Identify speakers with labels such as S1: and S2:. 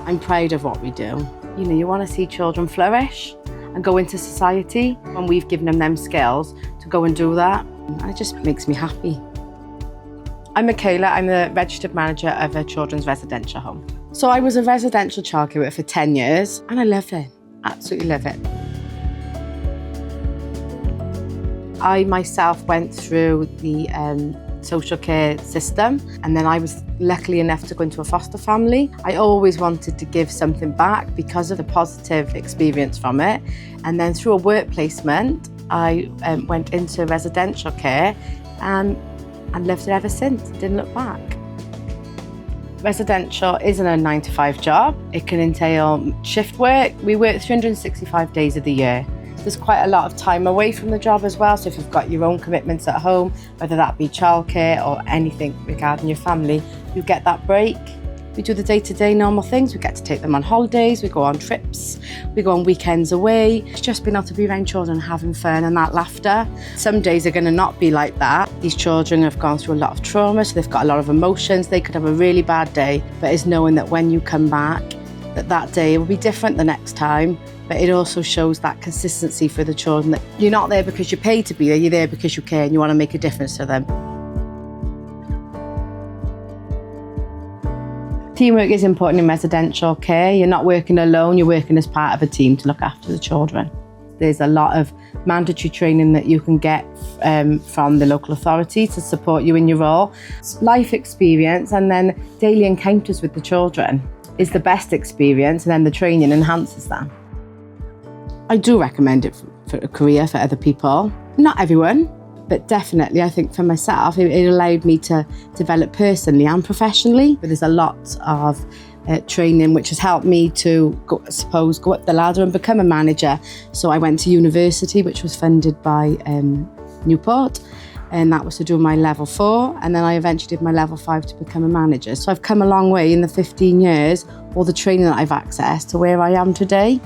S1: I'm proud of what we do. You know, you want to see children flourish and go into society, and we've given them skills to go and do that. And it just makes me happy. I'm Michaela, I'm the registered manager of a children's residential home. So I was a residential childcare worker for 10 years and I love it, absolutely love it. I myself went through the social care system, and then I was lucky enough to go into a foster family. I always wanted to give something back because of the positive experience from it. And then through a work placement, I went into residential care and lived it ever since, didn't look back. Residential isn't a 9-to-5 job. It can entail shift work. We work 365 days of the year. There's quite a lot of time away from the job as well, so if you've got your own commitments at home, whether that be childcare or anything regarding your family, you get that break. We do the day-to-day normal things. We get to take them on holidays, we go on trips, we go on weekends away. It's just being able to be around children having fun and that laughter. Some days are going to not be like that. These children have gone through a lot of trauma, so they've got a lot of emotions. They could have a really bad day, but it's knowing that when you come back, that day will be different the next time. But it also shows that consistency for the children, that you're not there because you're paid to be there, you're there because you care and you want to make a difference to them. Teamwork is important in residential care. You're not working alone, you're working as part of a team to look after the children. There's a lot of mandatory training that you can get from the local authority to support you in your role. Life experience and then daily encounters with the children is the best experience, and then the training enhances that. I do recommend it for a career for other people. Not everyone, but definitely I think for myself, it allowed me to develop personally and professionally. But there's a lot of training which has helped me to go up the ladder and become a manager. So I went to university, which was funded by Newport, and that was to do my level 4, and then I eventually did my level 5 to become a manager. So I've come a long way in the 15 years, all the training that I've accessed to where I am today.